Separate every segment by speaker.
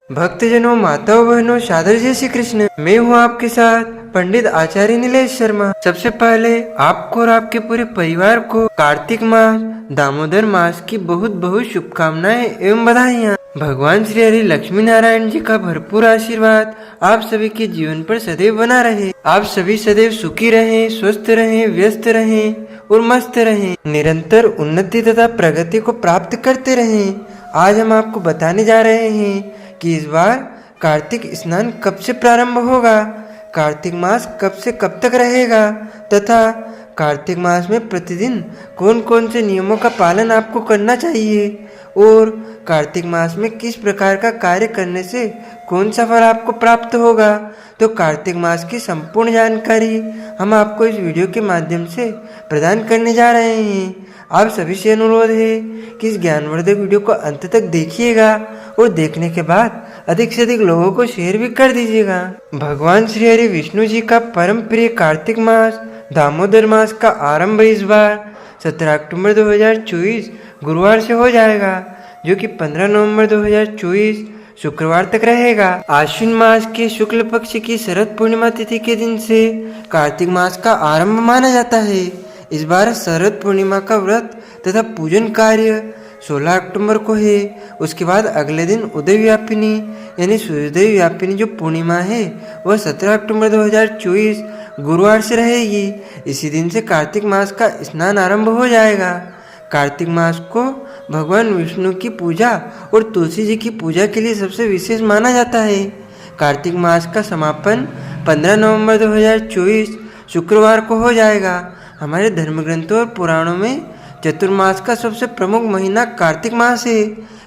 Speaker 1: भक्तजनों, माताओं, बहनों, सादर जय श्री कृष्ण। मैं हूँ आपके साथ पंडित आचार्य नीलेश शर्मा। सबसे पहले आपको और आपके पूरे परिवार को कार्तिक मास दामोदर मास की बहुत बहुत शुभकामनाएं एवं बधाइयाँ। भगवान श्री हरि लक्ष्मी नारायण जी का भरपूर आशीर्वाद आप सभी के जीवन पर सदैव बना रहे। आप सभी सदैव सुखी रहें, स्वस्थ रहें, व्यस्त रहें और मस्त रहें। निरंतर उन्नति तथा प्रगति को प्राप्त करते रहें। आज हम आपको बताने जा रहे हैं कि इस बार कार्तिक स्नान कब से प्रारंभ होगा, कार्तिक मास कब से कब तक रहेगा तथा कार्तिक मास में प्रतिदिन कौन कौन से नियमों का पालन आपको करना चाहिए और कार्तिक मास में किस प्रकार का कार्य करने से कौन सा फल आपको प्राप्त होगा। तो कार्तिक मास की संपूर्ण जानकारी हम आपको इस वीडियो के माध्यम से प्रदान करने जा रहे हैं। आप सभी से अनुरोध है कि इस ज्ञानवर्धक वीडियो को अंत तक देखिएगा और देखने के बाद अधिक से अधिक लोगों को शेयर भी कर दीजिएगा। भगवान श्री हरि विष्णु जी का परम प्रिय कार्तिक मास दामोदर मास का आरंभ इस बार 17 अक्टूबर 2024 गुरुवार से हो जाएगा, जो कि 15 नवंबर 2024 शुक्रवार तक रहेगा। आश्विन मास के शुक्ल पक्ष की शरद पूर्णिमा तिथि के दिन से कार्तिक मास का आरंभ माना जाता है। इस बार शरद पूर्णिमा का व्रत तथा पूजन कार्य 16 अक्टूबर को है। उसके बाद अगले दिन उदय व्यापिनी यानी सूर्योदय व्यापिनी जो पूर्णिमा है वह 17 अक्टूबर 2024 गुरुवार से रहेगी। इसी दिन से कार्तिक मास का स्नान आरंभ हो जाएगा। कार्तिक मास को भगवान विष्णु की पूजा और तुलसी जी की पूजा के लिए सबसे विशेष माना जाता है। कार्तिक मास का समापन 15 नवंबर 2024 शुक्रवार को हो जाएगा। हमारे धर्म ग्रंथों और पुराणों में चतुर्मास का सबसे प्रमुख महीना कार्तिक मास है।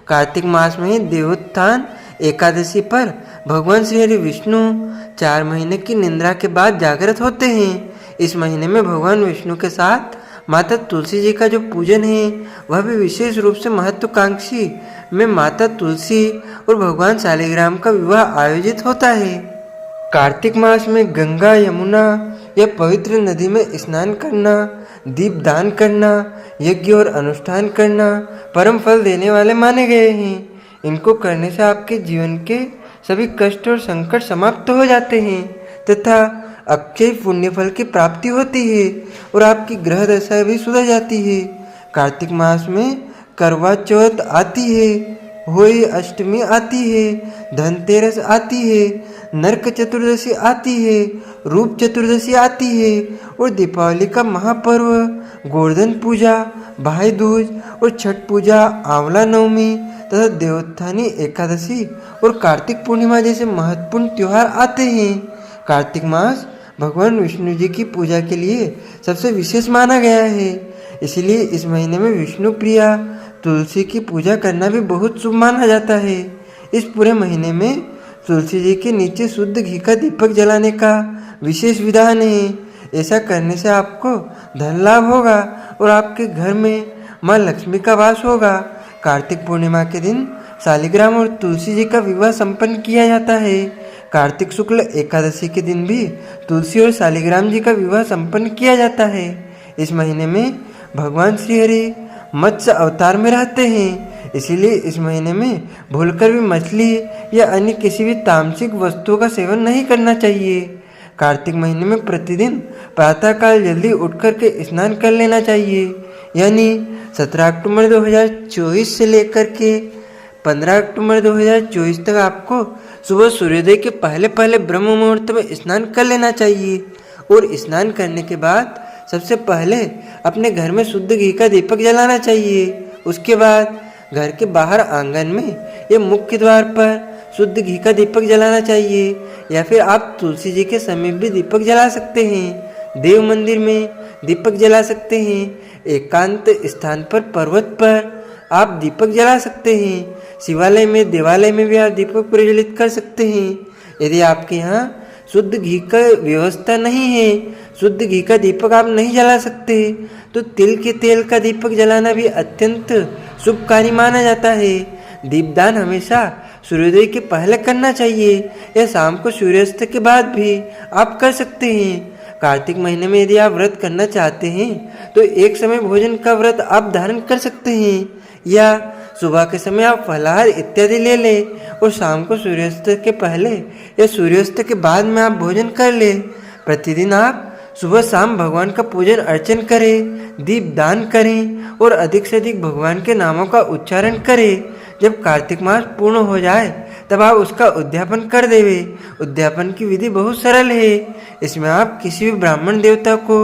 Speaker 1: कार्तिक मास में देवोत्थान एकादशी पर भगवान श्री हरि विष्णु 4 महीने की निद्रा के बाद जागृत होते हैं। इस महीने में भगवान विष्णु के साथ माता तुलसी जी का जो पूजन है वह भी विशेष रूप से महत्वाकांक्षी में माता तुलसी और भगवान शालिग्राम का विवाह आयोजित होता है। कार्तिक मास में गंगा, यमुना या पवित्र नदी में स्नान करना, दीपदान करना, यज्ञ और अनुष्ठान करना परम फल देने वाले माने गए हैं। इनको करने से आपके जीवन के सभी कष्ट और संकट समाप्त हो जाते हैं तथा अक्षय पुण्य फल की प्राप्ति होती है और आपकी ग्रह दशा भी सुधर जाती है। कार्तिक मास में करवा चौथ आती है, होली अष्टमी आती है, धनतेरस आती है, नरक चतुर्दशी आती है, रूप चतुर्दशी आती है और दीपावली का महापर्व, गोवर्धन पूजा, भाई दूज और छठ पूजा, आंवला नवमी तथा देवोत्थानी एकादशी और कार्तिक पूर्णिमा जैसे महत्वपूर्ण त्योहार आते हैं। कार्तिक मास भगवान विष्णु जी की पूजा के लिए सबसे विशेष माना गया है, इसलिए इस महीने में विष्णु प्रिया तुलसी की पूजा करना भी बहुत शुभ माना जाता है। इस पूरे महीने में तुलसी जी के नीचे शुद्ध घी का दीपक जलाने का विशेष विधान है। ऐसा करने से आपको धन लाभ होगा और आपके घर में माँ लक्ष्मी का वास होगा। कार्तिक पूर्णिमा के दिन शालिग्राम और तुलसी जी का विवाह संपन्न किया जाता है। कार्तिक शुक्ल एकादशी के दिन भी तुलसी और शालिग्राम जी का विवाह संपन्न किया जाता है। इस महीने में भगवान श्री हरि मत्स्य अवतार में रहते हैं, इसीलिए इस महीने में भूलकर भी मछली या अन्य किसी भी तामसिक वस्तुओं का सेवन नहीं करना चाहिए। कार्तिक महीने में प्रतिदिन प्रातःकाल जल्दी उठकर के स्नान कर लेना चाहिए, यानी 17 अक्टूबर 2024 से लेकर के 15 अक्टूबर 2024 तक आपको सुबह सूर्योदय के पहले पहले ब्रह्म मुहूर्त में स्नान कर लेना चाहिए। और स्नान करने के बाद सबसे पहले अपने घर में शुद्ध घी का दीपक जलाना चाहिए। उसके बाद घर के बाहर आंगन में या मुख्य द्वार पर शुद्ध घी का दीपक जलाना चाहिए, या फिर आप तुलसी जी के समीप भी दीपक जला सकते हैं। देव मंदिर में दीपक जला सकते हैं। एकांत स्थान पर पर्वत पर आप दीपक जला सकते हैं। शिवालय में, देवालय में भी आप दीपक प्रज्वलित कर सकते हैं। यदि आपके यहाँ शुद्ध घी का व्यवस्था नहीं है, शुद्ध घी का दीपक आप नहीं जला सकते, तो तिल के तेल का दीपक जलाना भी अत्यंत शुभ कार्य माना जाता है। दीपदान हमेशा सूर्योदय के पहले करना चाहिए या शाम को सूर्यास्त के बाद भी आप कर सकते हैं। कार्तिक महीने में यदि आप व्रत करना चाहते हैं तो एक समय भोजन का व्रत आप धारण कर सकते हैं, या सुबह के समय आप फलाहार इत्यादि ले लें और शाम को सूर्यास्त के पहले या सूर्यास्त के बाद में आप भोजन कर लें। प्रतिदिन आप सुबह शाम भगवान का पूजन अर्चन करें, दीप दान करें और अधिक से अधिक भगवान के नामों का उच्चारण करें। जब कार्तिक मास पूर्ण हो जाए तब आप उसका उद्यापन कर देवे। उद्यापन की विधि बहुत सरल है। इसमें आप किसी भी ब्राह्मण देवता को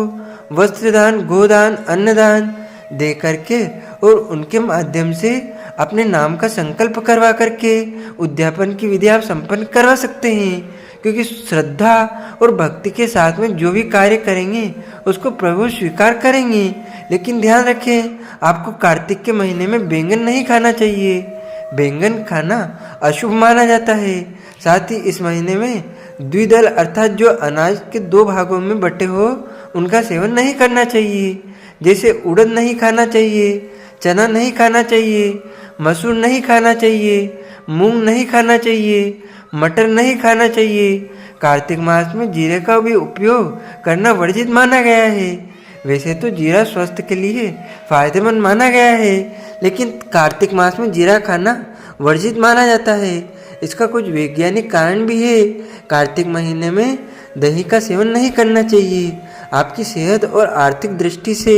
Speaker 1: वस्त्रदान, गोदान, अन्नदान दे करके और उनके माध्यम से अपने नाम का संकल्प करवा करके उद्यापन की विधि आप संपन्न करवा सकते हैं। क्योंकि श्रद्धा और भक्ति के साथ में जो भी कार्य करेंगे उसको प्रभु स्वीकार करेंगे। लेकिन ध्यान रखें, आपको कार्तिक के महीने में बैंगन नहीं खाना चाहिए। बैंगन खाना अशुभ माना जाता है। साथ ही इस महीने में द्विदल अर्थात जो अनाज के 2 भागों में बटे हो उनका सेवन नहीं करना चाहिए। जैसे उड़द नहीं खाना चाहिए, चना नहीं खाना चाहिए, मसूर नहीं खाना चाहिए, मूंग नहीं खाना चाहिए, मटर नहीं खाना चाहिए। कार्तिक मास में जीरे का भी उपयोग करना वर्जित माना गया है। वैसे तो जीरा स्वास्थ्य के लिए फायदेमंद माना गया है, लेकिन कार्तिक मास में जीरा खाना वर्जित माना जाता है। इसका कुछ वैज्ञानिक कारण भी है। कार्तिक महीने में दही का सेवन नहीं करना चाहिए। आपकी सेहत और आर्थिक दृष्टि से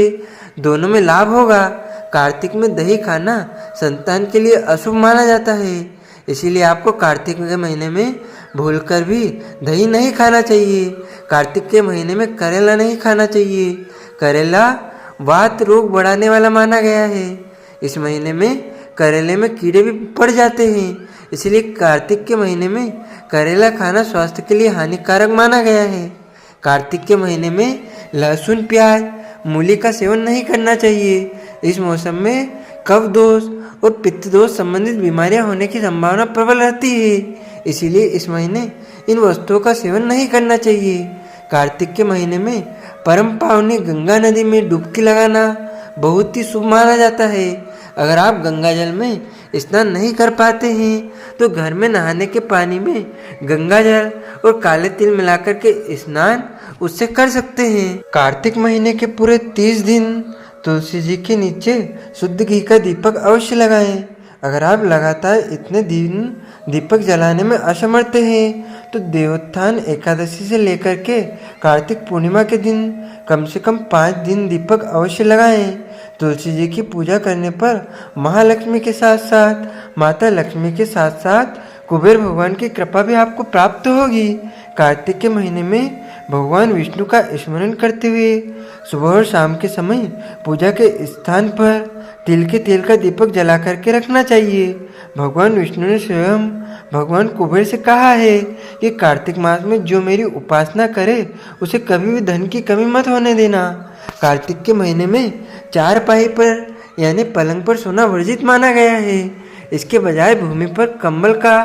Speaker 1: दोनों में लाभ होगा। कार्तिक में दही खाना संतान के लिए अशुभ माना जाता है, इसीलिए आपको कार्तिक के महीने में भूलकर भी दही नहीं खाना चाहिए। कार्तिक के महीने में करेला नहीं खाना चाहिए। करेला वात रोग बढ़ाने वाला माना गया है। इस महीने में करेले में कीड़े भी पड़ जाते हैं, इसलिए कार्तिक के महीने में करेला खाना स्वास्थ्य के लिए हानिकारक माना गया है। कार्तिक के महीने में लहसुन, प्याज, मूली का सेवन नहीं करना चाहिए। इस मौसम में कफ दोष और पित्त दोष संबंधित बीमारियां होने की संभावना प्रबल रहती है, इसीलिए इस महीने इन वस्तुओं का सेवन नहीं करना चाहिए। कार्तिक के महीने में परम पावनी गंगा नदी में डुबकी लगाना बहुत ही शुभ माना जाता है। अगर आप गंगा जल में स्नान नहीं कर पाते हैं तो घर में नहाने के पानी में गंगा जल और काले तिल मिलाकर के स्नान उससे कर सकते हैं। कार्तिक महीने के पूरे 30 दिन तुलसी जी के नीचे शुद्ध घी का दीपक अवश्य लगाएं। अगर आप लगातार इतने दिन दीपक जलाने में असमर्थ हैं तो देवोत्थान एकादशी से लेकर के कार्तिक पूर्णिमा के दिन कम से कम 5 दिन दीपक अवश्य लगाएं। तुलसी जी की पूजा करने पर महालक्ष्मी के साथ साथ माता लक्ष्मी के साथ साथ कुबेर भगवान की कृपा भी आपको प्राप्त होगी। कार्तिक के महीने में भगवान विष्णु का स्मरण करते हुए सुबह और शाम के समय पूजा के स्थान पर तिल के तेल का दीपक जला करके रखना चाहिए। भगवान विष्णु ने स्वयं भगवान कुबेर से कहा है कि कार्तिक मास में जो मेरी उपासना करे उसे कभी भी धन की कमी मत होने देना। कार्तिक के महीने में चारपाई पर यानी पलंग पर सोना वर्जित माना गया है। इसके बजाय भूमि पर कंबल का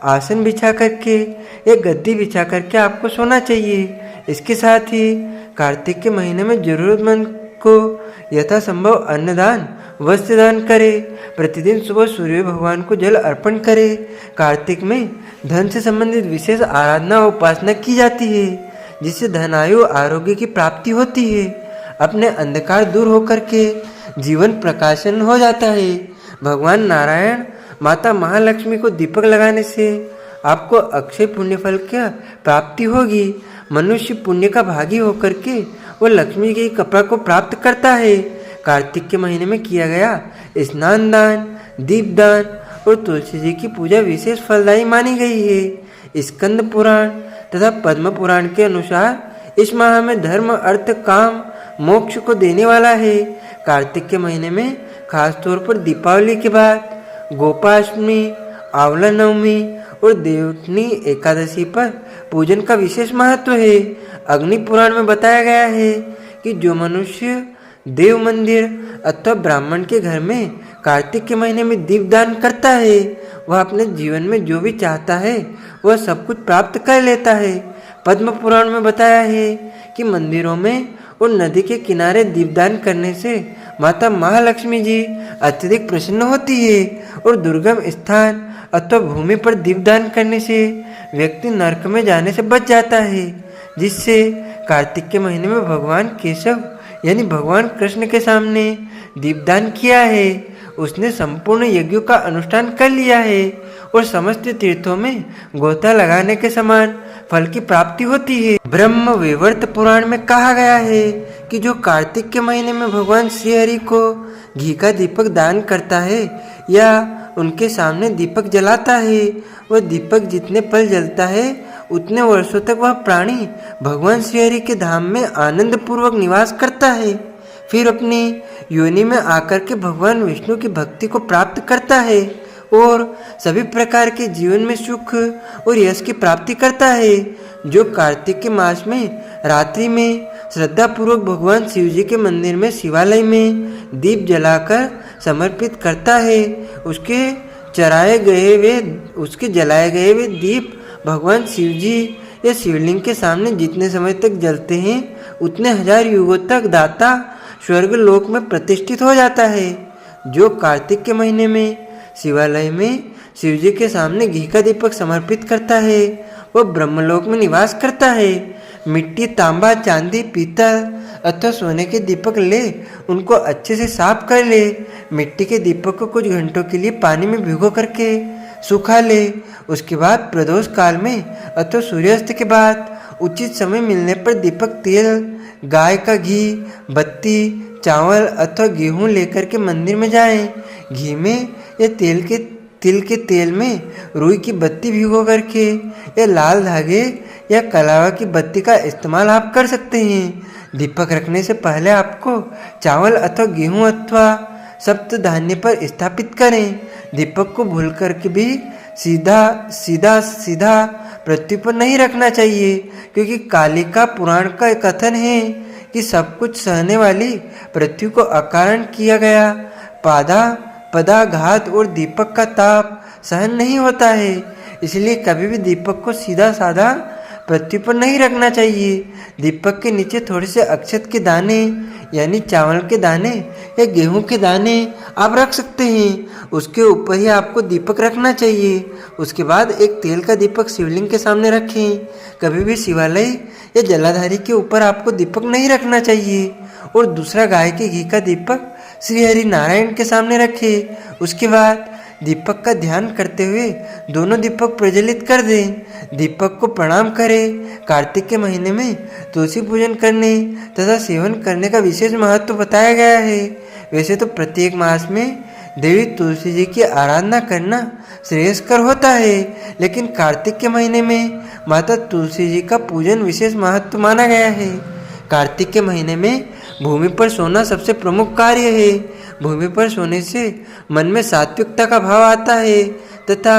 Speaker 1: आसन बिछा करके या गद्दी बिछा करके आपको सोना चाहिए। इसके साथ ही कार्तिक के महीने में जरूरतमंद को यथासंभव अन्नदान, वस्त्रदान करें। प्रतिदिन सुबह सूर्य भगवान को जल अर्पण करें। कार्तिक में धन से संबंधित विशेष आराधना और उपासना की जाती है, जिससे धन, आयु, आरोग्य की प्राप्ति होती है। अपने अंधकार दूर होकर के जीवन प्रकाशन हो जाता है। भगवान नारायण, माता महालक्ष्मी को दीपक लगाने से आपको अक्षय पुण्य फल की प्राप्ति होगी। मनुष्य पुण्य का भागी होकर के वो लक्ष्मी की कृपा को प्राप्त करता है। कार्तिक के महीने में किया गया स्नान दान, दीप दान और तुलसी जी की पूजा विशेष फलदायी मानी गई है। स्कंद पुराण तथा पद्म पुराण के अनुसार इस माह में धर्म, अर्थ, काम, मोक्ष को देने वाला है। कार्तिक के महीने में खास तौर पर दीपावली के बाद गोपाष्टमी, आंवला नवमी और देवउठनी एकादशी पर पूजन का विशेष महत्व है। अग्नि पुराण में बताया गया है कि जो मनुष्य देव मंदिर अथवा ब्राह्मण के घर में कार्तिक के महीने में दीपदान करता है वह अपने जीवन में जो भी चाहता है वह सब कुछ प्राप्त कर लेता है। पद्म पुराण में बताया है कि मंदिरों में और नदी के किनारे दीपदान करने से माता महालक्ष्मी जी अत्यधिक प्रसन्न होती है और दुर्गम स्थान अथवा भूमि पर दीपदान करने से व्यक्ति नरक में जाने से बच जाता है। जिससे कार्तिक के महीने में भगवान केशव यानी भगवान कृष्ण के सामने दीपदान किया है उसने संपूर्ण यज्ञों का अनुष्ठान कर लिया है और समस्त तीर्थों में गोता लगाने के समान फल की प्राप्ति होती है। ब्रह्म वैवर्त पुराण में कहा गया है कि जो कार्तिक के महीने में भगवान श्री हरि को घी का दीपक दान करता है या उनके सामने दीपक जलाता है, वह दीपक जितने पल जलता है उतने वर्षों तक वह प्राणी भगवान श्री हरि के धाम में आनंद पूर्वक निवास करता है, फिर अपनी योनि में आकर के भगवान विष्णु की भक्ति को प्राप्त करता है और सभी प्रकार के जीवन में सुख और यश की प्राप्ति करता है। जो कार्तिक के मास में रात्रि में श्रद्धा पूर्वक भगवान शिव जी के मंदिर में शिवालय में दीप जलाकर समर्पित करता है, उसके जलाए गए वे दीप भगवान शिव जी या शिवलिंग के सामने जितने समय तक जलते हैं उतने हजार युगों तक दाता स्वर्ग लोक में प्रतिष्ठित हो जाता है। जो कार्तिक के महीने में शिवालय में शिव जी के सामने घी का दीपक समर्पित करता है वह ब्रह्मलोक में निवास करता है। मिट्टी, तांबा, चांदी, पीतल अथवा सोने के दीपक ले उनको अच्छे से साफ कर ले। मिट्टी के दीपक को कुछ घंटों के लिए पानी में भिगो करके सुखा ले। उसके बाद प्रदोष काल में अथवा सूर्यास्त के बाद उचित समय मिलने पर दीपक तेल, गाय का घी, बत्ती, चावल अथवा गेहूं लेकर के मंदिर में जाएं। घी में या तिल के तेल में रुई की बत्ती भिगो करके या लाल धागे या कलावा की बत्ती का इस्तेमाल आप कर सकते हैं। दीपक रखने से पहले आपको चावल अथवा गेहूं अथवा सप्त धान्य पर स्थापित करें। दीपक को भूल करके भी सीधा पृथ्वी पर नहीं रखना चाहिए, क्योंकि कालिका पुराण का कथन है कि सब कुछ सहने वाली पृथ्वी को अकारण किया गया पदाघात और दीपक का ताप सहन नहीं होता है, इसलिए कभी भी दीपक को सीधा साधा पृथ्वी पर नहीं रखना चाहिए। दीपक के नीचे थोड़े से अक्षत के दाने यानी चावल के दाने या गेहूं के दाने आप रख सकते हैं, उसके ऊपर ही आपको दीपक रखना चाहिए। उसके बाद एक तेल का दीपक शिवलिंग के सामने रखें। कभी भी शिवालय या जलाधारी के ऊपर आपको दीपक नहीं रखना चाहिए। और दूसरा गाय के घी का दीपक श्री हरि नारायण के सामने रखें। उसके बाद दीपक का ध्यान करते हुए दोनों दीपक प्रज्वलित कर दें। दीपक को प्रणाम करें। कार्तिक के महीने में तुलसी पूजन करने तथा सेवन करने का विशेष महत्व बताया गया है। वैसे तो प्रत्येक मास में देवी तुलसी जी की आराधना करना श्रेयस्कर होता है, लेकिन कार्तिक के महीने में माता तुलसी जी का पूजन विशेष महत्व माना गया है। कार्तिक के महीने में भूमि पर सोना सबसे प्रमुख कार्य है। भूमि पर सोने से मन में सात्विकता का भाव आता है तथा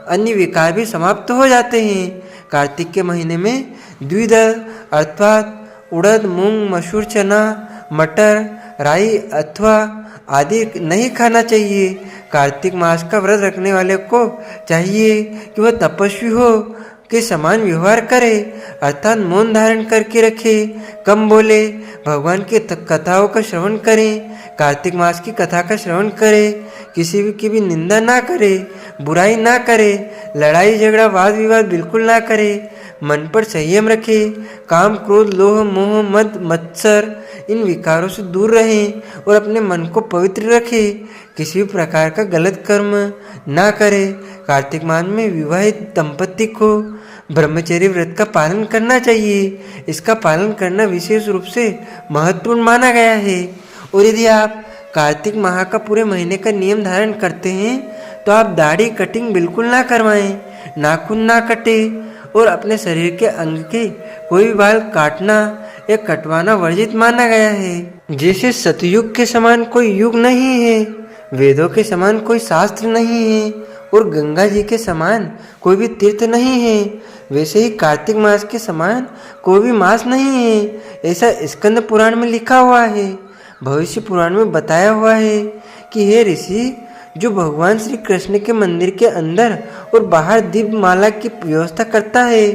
Speaker 1: अन्य विकार भी समाप्त हो जाते हैं। कार्तिक के महीने में द्विदल अर्थात उड़द, मूंग, मसूर, चना, मटर, राई अथवा आदि नहीं खाना चाहिए। कार्तिक मास का व्रत रखने वाले को चाहिए कि वह तपस्वी हो के समान व्यवहार करे, अर्थात मौन धारण करके रखे, कम बोले, भगवान की कथाओं का श्रवण करें। कार्तिक मास की कथा का श्रवण करे, किसी की भी निंदा ना करे, बुराई ना करे, लड़ाई झगड़ा वाद विवाद बिल्कुल ना करे, मन पर संयम रखे, काम, क्रोध, लोभ, मोह, मद, मत्सर इन विकारों से दूर रहें और अपने मन को पवित्र रखे, किसी भी प्रकार का गलत कर्म ना करे। कार्तिक मास में विवाहित दंपति को ब्रह्मचर्य व्रत का पालन करना चाहिए। इसका पालन करना विशेष रूप से महत्वपूर्ण माना गया है। और यदि आप कार्तिक माह का पूरे महीने का नियम धारण करते हैं तो आप दाढ़ी कटिंग बिल्कुल ना करवाएं, नाखून ना कटे और अपने शरीर के अंग के कोई भी बाल काटना या कटवाना वर्जित माना गया है। जैसे सतयुग के समान कोई युग नहीं है, वेदों के समान कोई शास्त्र नहीं है और गंगा जी के समान कोई भी तीर्थ नहीं है, वैसे ही कार्तिक मास के समान कोई भी मास नहीं है। ऐसा स्कंद पुराण में लिखा हुआ है। भविष्य पुराण में बताया हुआ है कि हे ऋषि, जो भगवान श्री कृष्ण के मंदिर के अंदर और बाहर दीप माला की व्यवस्था करता है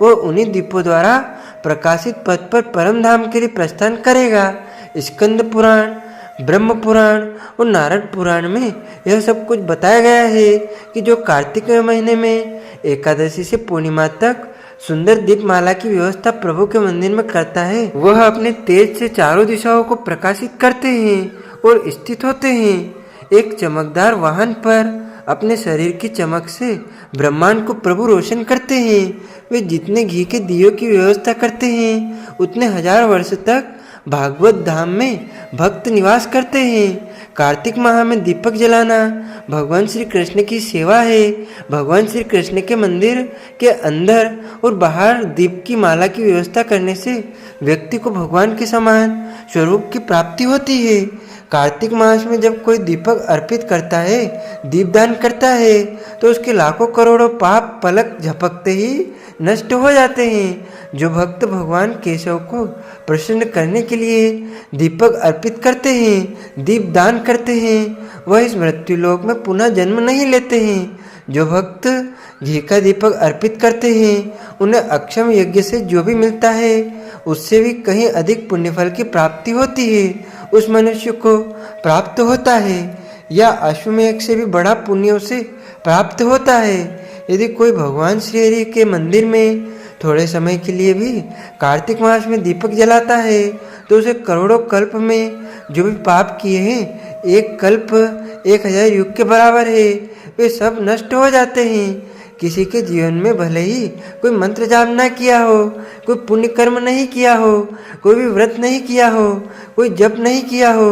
Speaker 1: वह उन्हीं दीपों द्वारा प्रकाशित पथ पर परम धाम के लिए प्रस्थान करेगा। स्कंद पुराण, ब्रह्म पुराण और नारद पुराण में यह सब कुछ बताया गया है कि जो कार्तिक के महीने में एकादशी से पूर्णिमा तक सुंदर दीपमाला की व्यवस्था प्रभु के मंदिर में करता है वह अपने तेज से चारों दिशाओं को प्रकाशित करते हैं और स्थित होते हैं। एक चमकदार वाहन पर अपने शरीर की चमक से ब्रह्मांड को प्रभु रोशन करते हैं। वे जितने घी के दियों की व्यवस्था करते हैं उतने हजार वर्ष तक भागवत धाम में भक्त निवास करते हैं। कार्तिक माह में दीपक जलाना भगवान श्री कृष्ण की सेवा है। भगवान श्री कृष्ण के मंदिर के अंदर और बाहर दीप की माला की व्यवस्था करने से व्यक्ति को भगवान के समान स्वरूप की प्राप्ति होती है। कार्तिक मास में जब कोई दीपक अर्पित करता है, दीपदान करता है, तो उसके लाखों करोड़ों पाप पलक झपकते ही नष्ट हो जाते हैं। जो भक्त भगवान केशव को प्रसन्न करने के लिए दीपक अर्पित करते हैं, दीपदान करते हैं, वह इस मृत्युलोक में पुनः जन्म नहीं लेते हैं। जो भक्त घी का दीपक अर्पित करते हैं उन्हें अक्षम यज्ञ से जो भी मिलता है उससे भी कहीं अधिक पुण्यफल की प्राप्ति होती है। उस मनुष्य को प्राप्त होता है या अश्वमेध से भी बड़ा पुण्य उसे प्राप्त होता है। यदि कोई भगवान श्री हरि के मंदिर में थोड़े समय के लिए भी कार्तिक मास में दीपक जलाता है तो उसे करोड़ों कल्प में जो भी पाप किए हैं एक कल्प 1000 युग के बराबर है, वे सब नष्ट हो जाते हैं। किसी के जीवन में भले ही कोई मंत्र जाप ना किया हो, कोई पुण्य कर्म नहीं किया हो, कोई भी व्रत नहीं किया हो, कोई जप नहीं किया हो,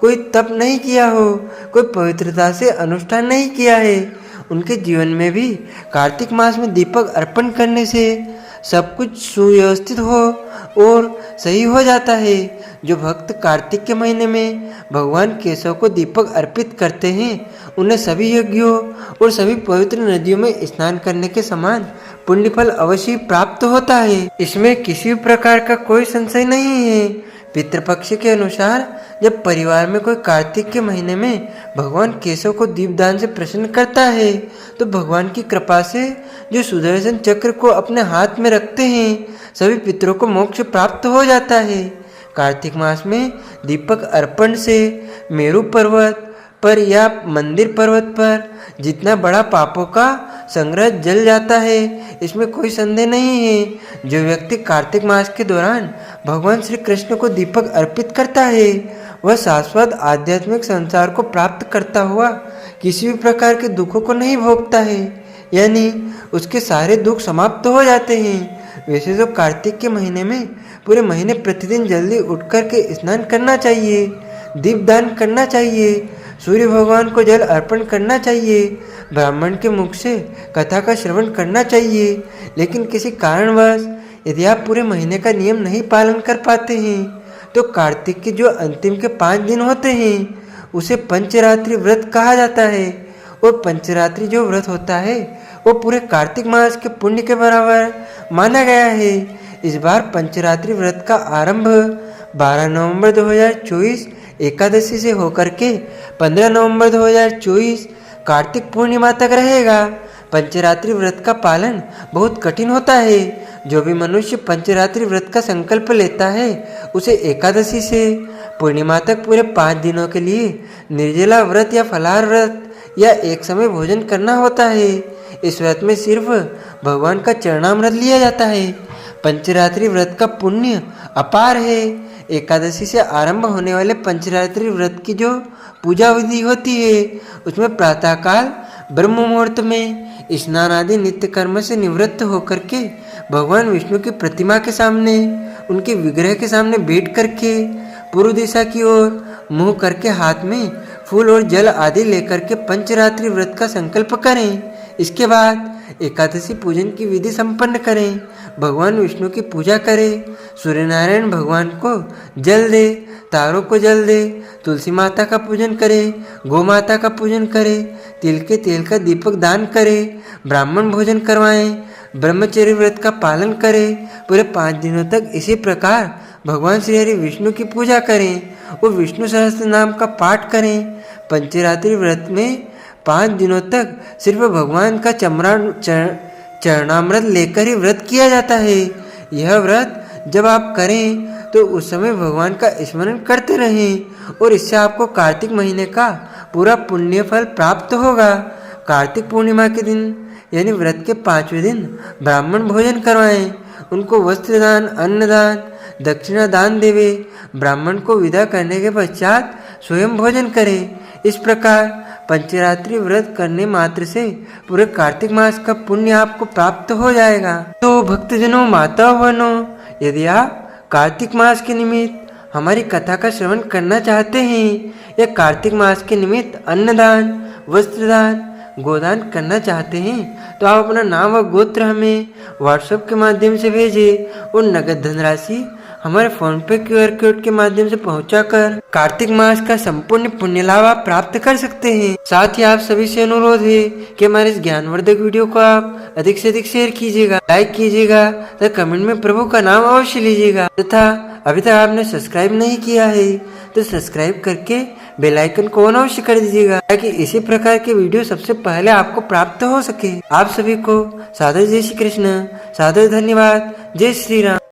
Speaker 1: कोई तप नहीं किया हो, कोई पवित्रता से अनुष्ठान नहीं किया है, उनके जीवन में भी कार्तिक मास में दीपक अर्पण करने से सब कुछ सुव्यवस्थित हो और सही हो जाता है। जो भक्त कार्तिक के महीने में भगवान केशव को दीपक अर्पित करते हैं उन्हें सभी यज्ञों और सभी पवित्र नदियों में स्नान करने के समान पुण्य फल अवश्य प्राप्त होता है। इसमें किसी प्रकार का कोई संशय नहीं है। पितृपक्ष के अनुसार जब परिवार में कोई कार्तिक के महीने में भगवान केशव को दीपदान से प्रसन्न करता है तो भगवान की कृपा से जो सुदर्शन चक्र को अपने हाथ में रखते हैं सभी पितरों को मोक्ष प्राप्त हो जाता है। कार्तिक मास में दीपक अर्पण से मेरु पर्वत पर या मंदिर पर्वत पर जितना बड़ा पापों का संग्रह जल जाता है इसमें कोई संदेह नहीं है। जो व्यक्ति कार्तिक मास के दौरान भगवान श्री कृष्ण को दीपक अर्पित करता है वह शाश्वत आध्यात्मिक संसार को प्राप्त करता हुआ किसी भी प्रकार के दुखों को नहीं भोगता है, यानी उसके सारे दुख समाप्त हो जाते हैं। वैसे तो कार्तिक के महीने में पूरे महीने प्रतिदिन जल्दी उठ कर के स्नान करना चाहिए, दीपदान करना चाहिए, सूर्य भगवान को जल अर्पण करना चाहिए, ब्राह्मण के मुख से कथा का श्रवण करना चाहिए। लेकिन किसी कारणवश यदि आप पूरे महीने का नियम नहीं पालन कर पाते हैं तो कार्तिक के जो अंतिम के 5 दिन होते हैं उसे पंचरात्रि व्रत कहा जाता है। और पंचरात्रि जो व्रत होता है वो पूरे कार्तिक मास के पुण्य के बराबर माना गया है। इस बार पंचरात्रि व्रत का आरंभ 12 नवंबर 2024 एकादशी से होकर के 15 नवंबर 2024 कार्तिक पूर्णिमा तक रहेगा। पंचरात्रि व्रत का पालन बहुत कठिन होता है। जो भी मनुष्य पंचरात्रि व्रत का संकल्प लेता है उसे एकादशी से पूर्णिमा तक पूरे 5 दिनों के लिए निर्जला व्रत या फलाहार व्रत या एक समय भोजन करना होता है। इस व्रत में सिर्फ भगवान का चरणामृत लिया जाता है। पंचरात्रि व्रत का पुण्य अपार है। एकादशी से आरंभ होने वाले पंचरात्रि व्रत की जो पूजा विधि होती है उसमें प्रातःकाल ब्रह्म मुहूर्त में स्नान आदि नित्य कर्म से निवृत्त होकर के भगवान विष्णु की प्रतिमा के सामने उनके विग्रह के सामने बैठ करके पूर्व दिशा की ओर मुंह करके हाथ में फूल और जल आदि लेकर के पंचरात्रि व्रत का संकल्प करें। इसके बाद एकादशी पूजन की विधि संपन्न करें, भगवान विष्णु की पूजा करें, सूर्य नारायण भगवान को जल दे, तारों को जल दे, तुलसी माता का पूजन करें, गौ माता का पूजन करें, तिल के तेल का दीपक दान करें, ब्राह्मण भोजन करवाएं, ब्रह्मचर्य व्रत का पालन करें। पूरे 5 दिनों तक इसी प्रकार भगवान श्री हरि विष्णु की पूजा करें और विष्णु सहस्त्र नाम का पाठ करें। पंचरात्रि व्रत में 5 दिनों तक सिर्फ भगवान का चरणामृत लेकर ही व्रत किया जाता है। यह व्रत जब आप करें तो उस समय भगवान का स्मरण करते रहें और इससे आपको कार्तिक महीने का पूरा पुण्य फल प्राप्त होगा। कार्तिक पूर्णिमा के दिन यानी व्रत के 5वें दिन ब्राह्मण भोजन करवाएं, उनको वस्त्रदान, अन्नदान, दक्षिणा दान देवे। ब्राह्मण को विदा करने के पश्चात स्वयं भोजन करें। इस प्रकार पंचरात्रि व्रत करने मात्र से पूरे कार्तिक मास का पुण्य आपको प्राप्त हो जाएगा। तो भक्तजनों, माताओं बहनों, यदि आप कार्तिक मास के निमित्त हमारी कथा का श्रवण करना चाहते हैं या कार्तिक मास के निमित्त अन्नदान, वस्त्रदान, गोदान करना चाहते हैं तो आप अपना नाम व गोत्र हमें व्हाट्सएप के माध्यम से भेजें और नगद धनराशि हमारे फोन पे QR कोड के माध्यम से पहुंचाकर कार्तिक मास का संपूर्ण पुण्य लाभ आप प्राप्त कर सकते हैं। साथ ही आप सभी से अनुरोध है कि हमारे इस ज्ञानवर्धक वीडियो को आप अधिक से अधिक शेयर कीजिएगा, लाइक कीजिएगा तथा कमेंट में प्रभु का नाम अवश्य लीजिएगा तथा अभी तक आपने सब्सक्राइब नहीं किया है तो सब्सक्राइब करके बेल आइकन को ऑन अवश्य कर दीजिएगा ताकि इसी प्रकार के वीडियो सबसे पहले आपको प्राप्त हो सके। आप सभी को सादर जय श्री कृष्ण, सादर धन्यवाद। जय श्री राम।